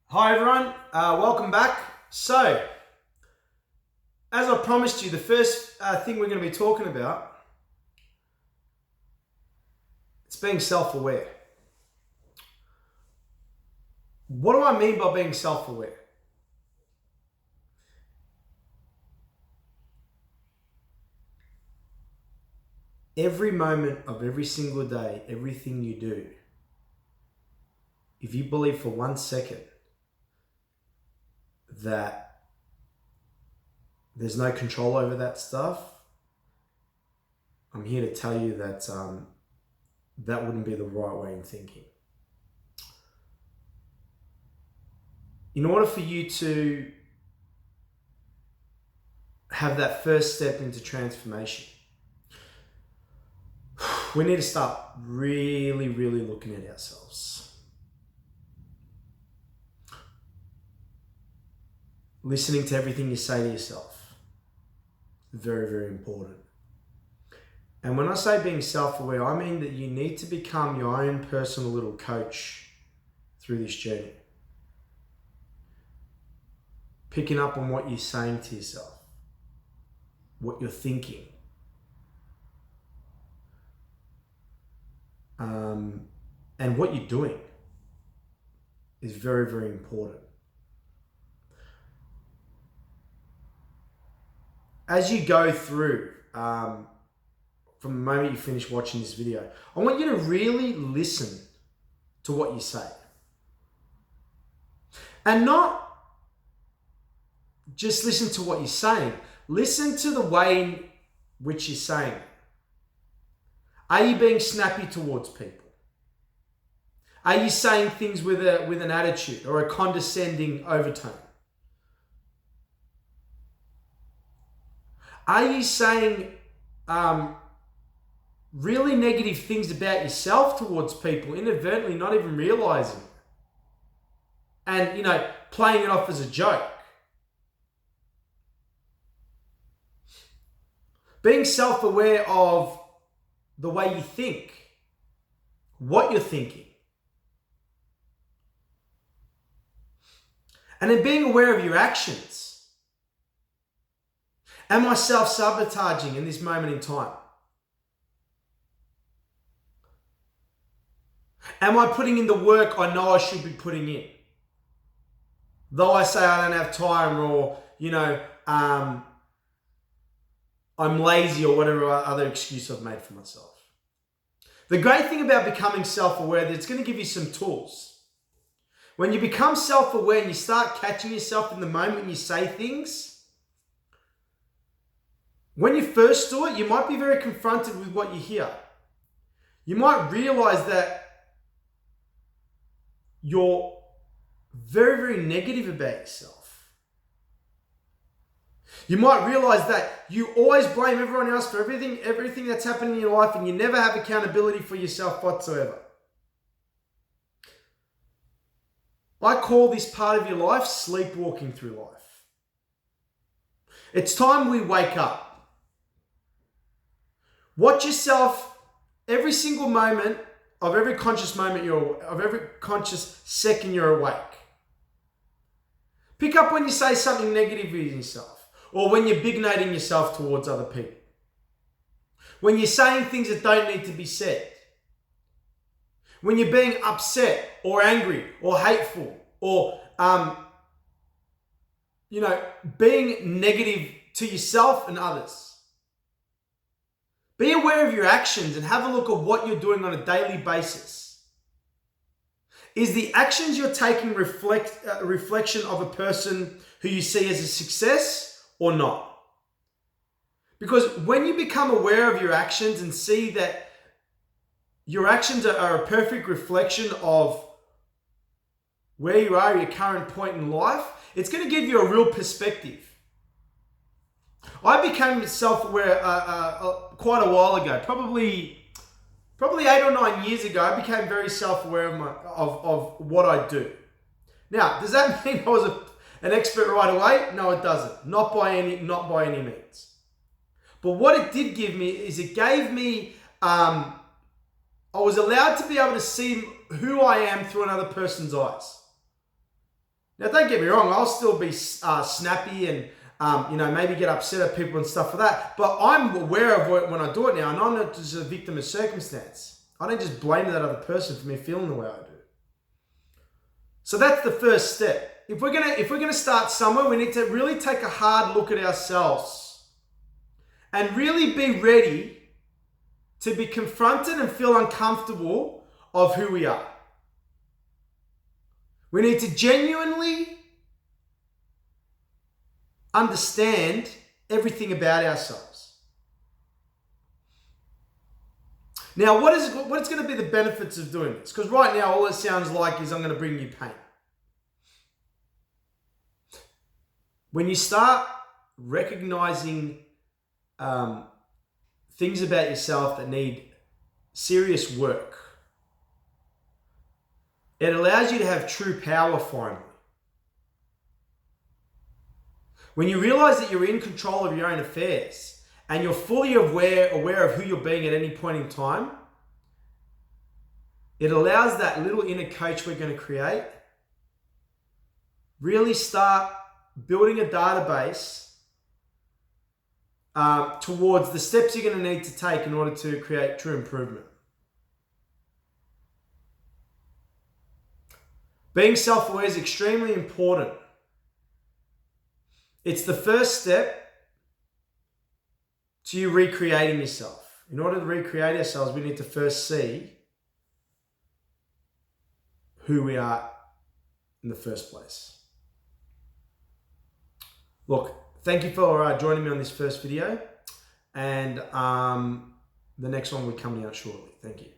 Hi everyone, welcome back. So, as I promised you, the first thing we're going to be talking about, it's being self-aware. What do I mean by being self-aware? Every moment of every single day, everything you do, if you believe for 1 second that there's no control over that stuff, I'm here to tell you that that wouldn't be the right way in thinking. In order for you to have that first step into transformation, we need to start really looking at ourselves. Listening to everything you say to yourself. Very important. And when I say being self-aware, I mean that you need to become your own personal little coach through this journey. Picking up on what you're saying to yourself, what you're thinking. And what you're doing is very important. As you go through, from the moment you finish watching this video, I want you to really listen to what you say. And not just listen to what you're saying, listen to the way in which you're saying it. Are you being snappy towards people? Are you saying things with an attitude or a condescending overtone? Are you saying really negative things about yourself towards people, inadvertently, not even realizing it? And, playing it off as a joke. Being self-aware of the way you think, what you're thinking. And then being aware of your actions. Am I self-sabotaging in this moment in time? Am I putting in the work I know I should be putting in? Though I say I don't have time, or, I'm lazy, or whatever other excuse I've made for myself. The great thing about becoming self-aware is that it's going to give you some tools. When you become self-aware and you start catching yourself in the moment when you say things, when you first do it, you might be very confronted with what you hear. You might realize that you're very negative about yourself. You might realize that you always blame everyone else for everything that's happened in your life, and you never have accountability for yourself whatsoever. I call this part of your life sleepwalking through life. It's time we wake up. Watch yourself every single moment of every conscious second you're awake. Pick up when you say something negative with yourself, or when you're big-noting yourself towards other people. When you're saying things that don't need to be said. When you're being upset or angry or hateful or, being negative to yourself and others. Be aware of your actions and have a look at what you're doing on a daily basis. Is the actions you're taking a reflection of a person who you see as a success or not? Because when you become aware of your actions and see that your actions are a perfect reflection of where you are at your current point in life, it's going to give you a real perspective. I became self-aware quite a while ago, probably 8 or 9 years ago. I became very self-aware of what I do. Now, does that mean I was an expert right away? No, it doesn't. Not by any means. But what it did give me is it gave me, I was allowed to be able to see who I am through another person's eyes. Now, don't get me wrong, I'll still be snappy and, maybe get upset at people and stuff like that. But I'm aware of when I do it now, and I'm not just a victim of circumstance. I don't just blame that other person for me feeling the way I do. So that's the first step. If we're gonna start somewhere, we need to really take a hard look at ourselves and really be ready to be confronted and feel uncomfortable of who we are. We need to genuinely understand everything about ourselves. Now, what's going to be the benefits of doing this? Because right now, all it sounds like is I'm going to bring you pain. When you start recognizing things about yourself that need serious work, it allows you to have true power finally. When you realize that you're in control of your own affairs and you're fully aware of who you're being at any point in time, it allows that little inner coach we're going to create really start building a database towards the steps you're going to need to take in order to create true improvement. Being self-aware is extremely important. It's the first step to you recreating yourself. In order to recreate ourselves, we need to first see who we are in the first place. Look, thank you for joining me on this first video, and the next one will be coming out shortly. Thank you.